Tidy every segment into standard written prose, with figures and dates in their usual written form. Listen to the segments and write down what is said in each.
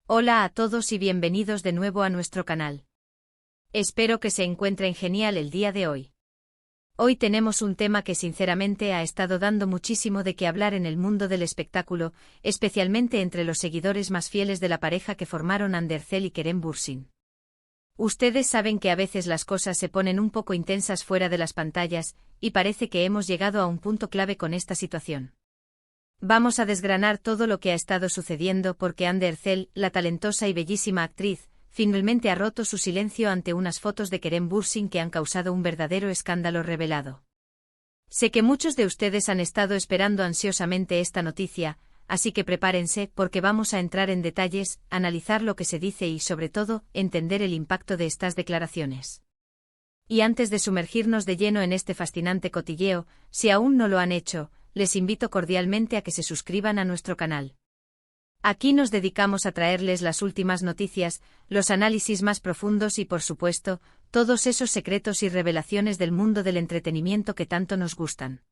Hola a todos y bienvenidos de nuevo a nuestro canal. Espero que se encuentren genial el día de hoy. Hoy tenemos un tema que sinceramente ha estado dando muchísimo de qué hablar en el mundo del espectáculo, especialmente entre los seguidores más fieles de la pareja que formaron Andercel y Kerem Bürsin. Ustedes saben que a veces las cosas se ponen un poco intensas fuera de las pantallas, y parece que hemos llegado a un punto clave con esta situación. Vamos a desgranar todo lo que ha estado sucediendo porque Andercel, la talentosa y bellísima actriz, finalmente ha roto su silencio ante unas fotos de Kerem Bürsin que han causado un verdadero escándalo revelado. Sé que muchos de ustedes han estado esperando ansiosamente esta noticia, así que prepárense porque vamos a entrar en detalles, analizar lo que se dice y sobre todo, entender el impacto de estas declaraciones. Y antes de sumergirnos de lleno en este fascinante cotilleo, si aún no lo han hecho, les invito cordialmente a que se suscriban a nuestro canal. Aquí nos dedicamos a traerles las últimas noticias, los análisis más profundos y por supuesto, todos esos secretos y revelaciones del mundo del entretenimiento que tanto nos gustan.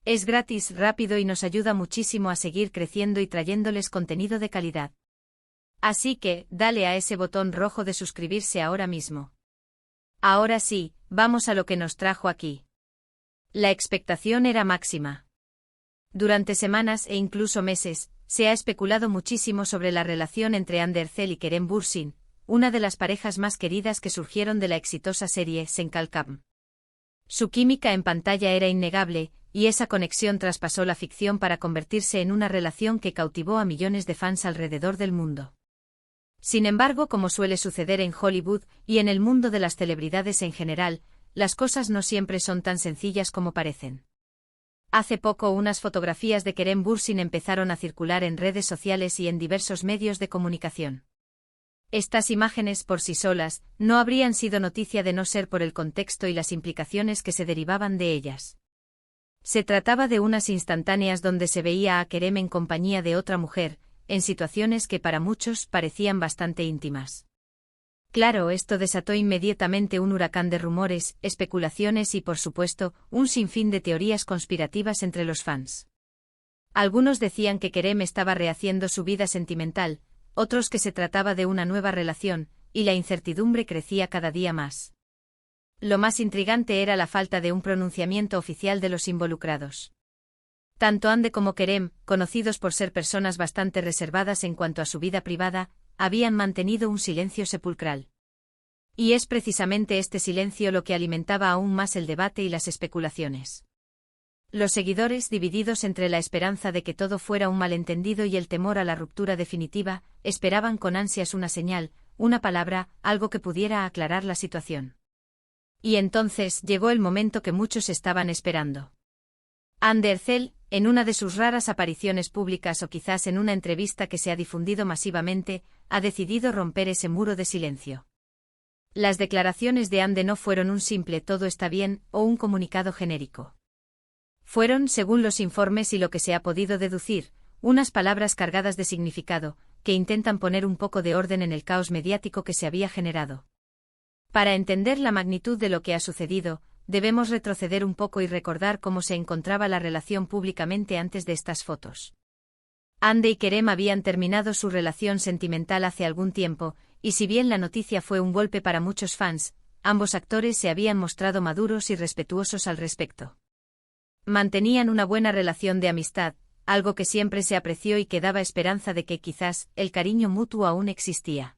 Es gratis, rápido y nos ayuda muchísimo a seguir creciendo y trayéndoles contenido de calidad. Así que, dale a ese botón rojo de suscribirse ahora mismo. Ahora sí, vamos a lo que nos trajo aquí. La expectación era máxima. Durante semanas e incluso meses, se ha especulado muchísimo sobre la relación entre Andercel y Kerem Bürsin, una de las parejas más queridas que surgieron de la exitosa serie Senkalkam. Su química en pantalla era innegable, y esa conexión traspasó la ficción para convertirse en una relación que cautivó a millones de fans alrededor del mundo. Sin embargo, como suele suceder en Hollywood y en el mundo de las celebridades en general, las cosas no siempre son tan sencillas como parecen. Hace poco unas fotografías de Kerem Bürsin empezaron a circular en redes sociales y en diversos medios de comunicación. Estas imágenes por sí solas no habrían sido noticia de no ser por el contexto y las implicaciones que se derivaban de ellas. Se trataba de unas instantáneas donde se veía a Kerem en compañía de otra mujer, en situaciones que para muchos parecían bastante íntimas. Claro, esto desató inmediatamente un huracán de rumores, especulaciones y por supuesto, un sinfín de teorías conspirativas entre los fans. Algunos decían que Kerem estaba rehaciendo su vida sentimental, otros que se trataba de una nueva relación, y la incertidumbre crecía cada día más. Lo más intrigante era la falta de un pronunciamiento oficial de los involucrados. Tanto Ande como Kerem, conocidos por ser personas bastante reservadas en cuanto a su vida privada, habían mantenido un silencio sepulcral. Y es precisamente este silencio lo que alimentaba aún más el debate y las especulaciones. Los seguidores, divididos entre la esperanza de que todo fuera un malentendido y el temor a la ruptura definitiva, esperaban con ansias una señal, una palabra, algo que pudiera aclarar la situación. Y entonces llegó el momento que muchos estaban esperando. Andercel, en una de sus raras apariciones públicas o quizás en una entrevista que se ha difundido masivamente, ha decidido romper ese muro de silencio. Las declaraciones de Ande no fueron un simple "todo está bien" o un comunicado genérico. Fueron, según los informes y lo que se ha podido deducir, unas palabras cargadas de significado, que intentan poner un poco de orden en el caos mediático que se había generado. Para entender la magnitud de lo que ha sucedido, debemos retroceder un poco y recordar cómo se encontraba la relación públicamente antes de estas fotos. Ande y Kerem habían terminado su relación sentimental hace algún tiempo, y si bien la noticia fue un golpe para muchos fans, ambos actores se habían mostrado maduros y respetuosos al respecto. Mantenían una buena relación de amistad, algo que siempre se apreció y que daba esperanza de que quizás el cariño mutuo aún existía.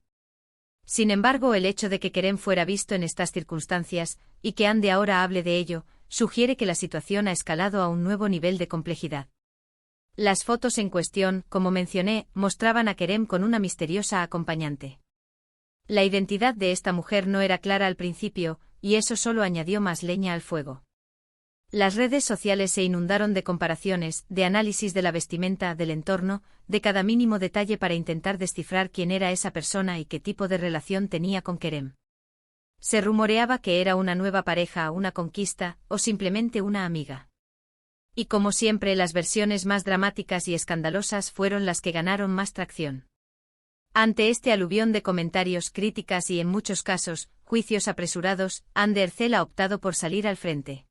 Sin embargo, el hecho de que Kerem fuera visto en estas circunstancias, y que Ande ahora hable de ello, sugiere que la situación ha escalado a un nuevo nivel de complejidad. Las fotos en cuestión, como mencioné, mostraban a Kerem con una misteriosa acompañante. La identidad de esta mujer no era clara al principio, y eso solo añadió más leña al fuego. Las redes sociales se inundaron de comparaciones, de análisis de la vestimenta, del entorno, de cada mínimo detalle para intentar descifrar quién era esa persona y qué tipo de relación tenía con Kerem. Se rumoreaba que era una nueva pareja, una conquista, o simplemente una amiga. Y como siempre, las versiones más dramáticas y escandalosas fueron las que ganaron más tracción. Ante este aluvión de comentarios, críticas y en muchos casos, juicios apresurados, Andercel ha optado por salir al frente.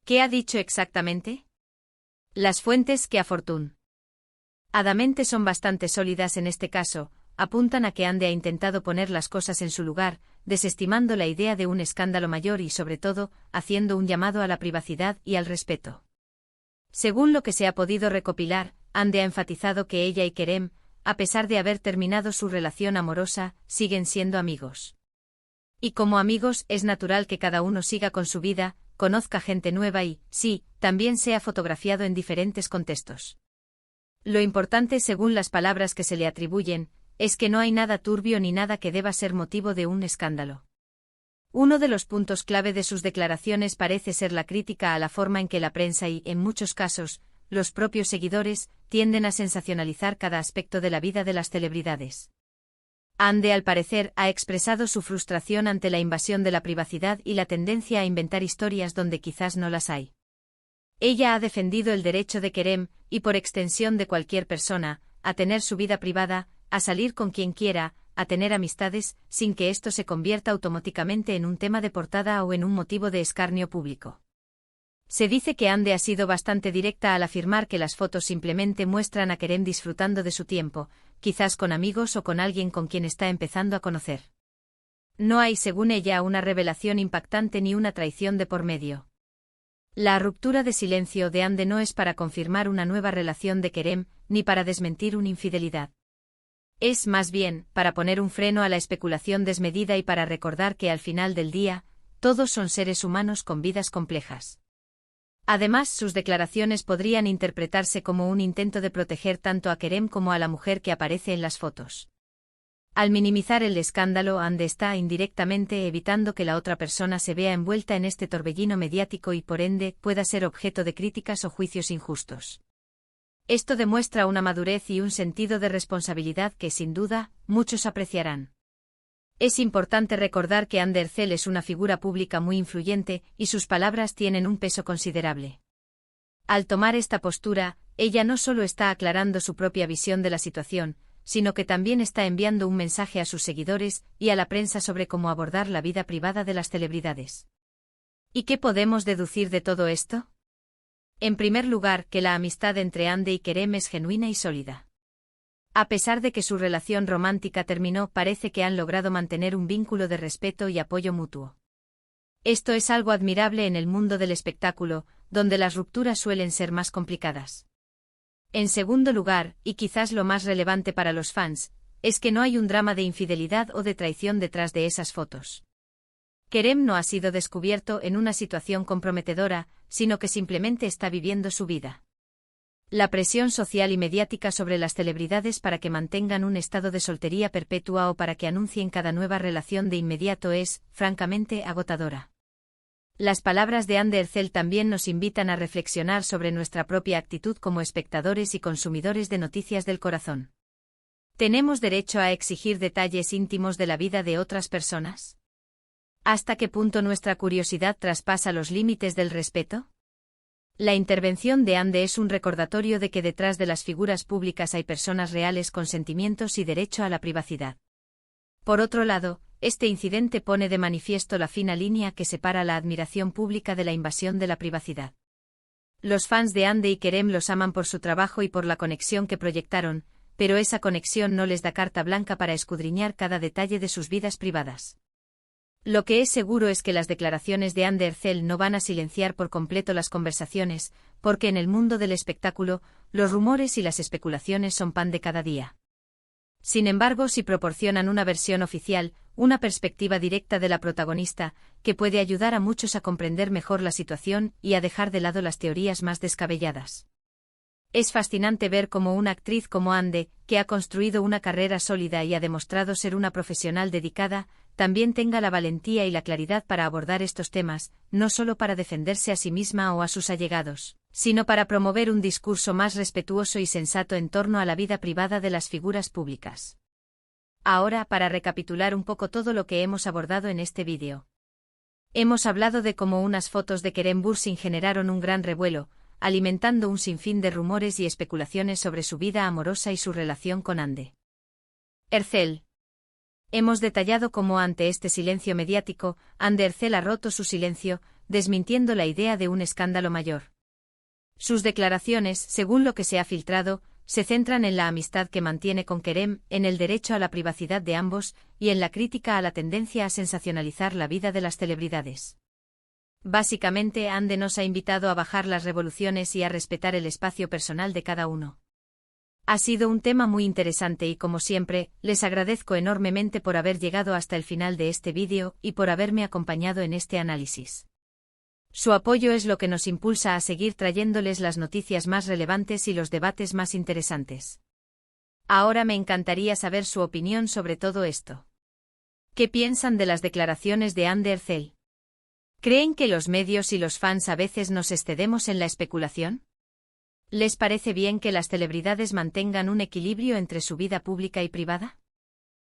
¿Qué ha dicho exactamente? Las fuentes que afortun. Adamente son bastante sólidas en este caso, apuntan a que Ande ha intentado poner las cosas en su lugar, desestimando la idea de un escándalo mayor y, sobre todo, haciendo un llamado a la privacidad y al respeto. Según lo que se ha podido recopilar, Ande ha enfatizado que ella y Kerem, a pesar de haber terminado su relación amorosa, siguen siendo amigos. Y como amigos es natural que cada uno siga con su vida, conozca gente nueva y, sí, también sea fotografiado en diferentes contextos. Lo importante, según las palabras que se le atribuyen, es que no hay nada turbio ni nada que deba ser motivo de un escándalo. Uno de los puntos clave de sus declaraciones parece ser la crítica a la forma en que la prensa y, en muchos casos, los propios seguidores, tienden a sensacionalizar cada aspecto de la vida de las celebridades. Ande, al parecer, ha expresado su frustración ante la invasión de la privacidad y la tendencia a inventar historias donde quizás no las hay. Ella ha defendido el derecho de Kerem, y por extensión de cualquier persona, a tener su vida privada, a salir con quien quiera, a tener amistades, sin que esto se convierta automáticamente en un tema de portada o en un motivo de escarnio público. Se dice que Ande ha sido bastante directa al afirmar que las fotos simplemente muestran a Kerem disfrutando de su tiempo, quizás con amigos o con alguien con quien está empezando a conocer. No hay, según ella, una revelación impactante ni una traición de por medio. La ruptura de silencio de Ande no es para confirmar una nueva relación de Kerem, ni para desmentir una infidelidad. Es, más bien, para poner un freno a la especulación desmedida y para recordar que al final del día, todos son seres humanos con vidas complejas. Además, sus declaraciones podrían interpretarse como un intento de proteger tanto a Kerem como a la mujer que aparece en las fotos. Al minimizar el escándalo, Ande está indirectamente evitando que la otra persona se vea envuelta en este torbellino mediático y, por ende, pueda ser objeto de críticas o juicios injustos. Esto demuestra una madurez y un sentido de responsabilidad que, sin duda, muchos apreciarán. Es importante recordar que Ande Erçel es una figura pública muy influyente, y sus palabras tienen un peso considerable. Al tomar esta postura, ella no solo está aclarando su propia visión de la situación, sino que también está enviando un mensaje a sus seguidores y a la prensa sobre cómo abordar la vida privada de las celebridades. ¿Y qué podemos deducir de todo esto? En primer lugar, que la amistad entre Ande y Kerem es genuina y sólida. A pesar de que su relación romántica terminó, parece que han logrado mantener un vínculo de respeto y apoyo mutuo. Esto es algo admirable en el mundo del espectáculo, donde las rupturas suelen ser más complicadas. En segundo lugar, y quizás lo más relevante para los fans, es que no hay un drama de infidelidad o de traición detrás de esas fotos. Kerem no ha sido descubierto en una situación comprometedora, sino que simplemente está viviendo su vida. La presión social y mediática sobre las celebridades para que mantengan un estado de soltería perpetua o para que anuncien cada nueva relación de inmediato es, francamente, agotadora. Las palabras de Ande Erçel también nos invitan a reflexionar sobre nuestra propia actitud como espectadores y consumidores de noticias del corazón. ¿Tenemos derecho a exigir detalles íntimos de la vida de otras personas? ¿Hasta qué punto nuestra curiosidad traspasa los límites del respeto? La intervención de Ande es un recordatorio de que detrás de las figuras públicas hay personas reales con sentimientos y derecho a la privacidad. Por otro lado, este incidente pone de manifiesto la fina línea que separa la admiración pública de la invasión de la privacidad. Los fans de Ande y Kerem los aman por su trabajo y por la conexión que proyectaron, pero esa conexión no les da carta blanca para escudriñar cada detalle de sus vidas privadas. Lo que es seguro es que las declaraciones de Ande Erçel no van a silenciar por completo las conversaciones, porque en el mundo del espectáculo, los rumores y las especulaciones son pan de cada día. Sin embargo, si proporcionan una versión oficial, una perspectiva directa de la protagonista, que puede ayudar a muchos a comprender mejor la situación y a dejar de lado las teorías más descabelladas. Es fascinante ver cómo una actriz como Ande, que ha construido una carrera sólida y ha demostrado ser una profesional dedicada, también tenga la valentía y la claridad para abordar estos temas, no solo para defenderse a sí misma o a sus allegados, sino para promover un discurso más respetuoso y sensato en torno a la vida privada de las figuras públicas. Ahora, para recapitular un poco todo lo que hemos abordado en este vídeo. Hemos hablado de cómo unas fotos de Kerem Bürsin generaron un gran revuelo, alimentando un sinfín de rumores y especulaciones sobre su vida amorosa y su relación con Ande Erçel. Hemos detallado cómo ante este silencio mediático, Ande Erçel ha roto su silencio, desmintiendo la idea de un escándalo mayor. Sus declaraciones, según lo que se ha filtrado, se centran en la amistad que mantiene con Kerem, en el derecho a la privacidad de ambos, y en la crítica a la tendencia a sensacionalizar la vida de las celebridades. Básicamente, Ande nos ha invitado a bajar las revoluciones y a respetar el espacio personal de cada uno. Ha sido un tema muy interesante y, como siempre, les agradezco enormemente por haber llegado hasta el final de este vídeo y por haberme acompañado en este análisis. Su apoyo es lo que nos impulsa a seguir trayéndoles las noticias más relevantes y los debates más interesantes. Ahora me encantaría saber su opinión sobre todo esto. ¿Qué piensan de las declaraciones de Ander Erzel? ¿Creen que los medios y los fans a veces nos excedemos en la especulación? ¿Les parece bien que las celebridades mantengan un equilibrio entre su vida pública y privada?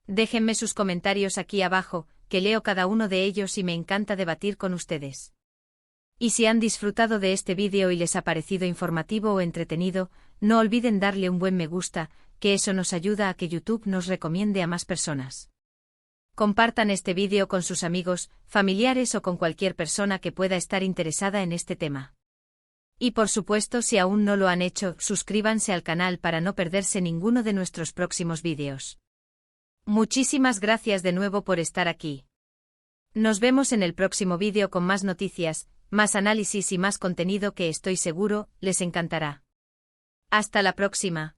Déjenme sus comentarios aquí abajo, que leo cada uno de ellos y me encanta debatir con ustedes. Y si han disfrutado de este vídeo y les ha parecido informativo o entretenido, no olviden darle un buen me gusta, que eso nos ayuda a que YouTube nos recomiende a más personas. Compartan este vídeo con sus amigos, familiares o con cualquier persona que pueda estar interesada en este tema. Y por supuesto, si aún no lo han hecho, suscríbanse al canal para no perderse ninguno de nuestros próximos vídeos. Muchísimas gracias de nuevo por estar aquí. Nos vemos en el próximo vídeo con más noticias, más análisis y más contenido que estoy seguro les encantará. Hasta la próxima.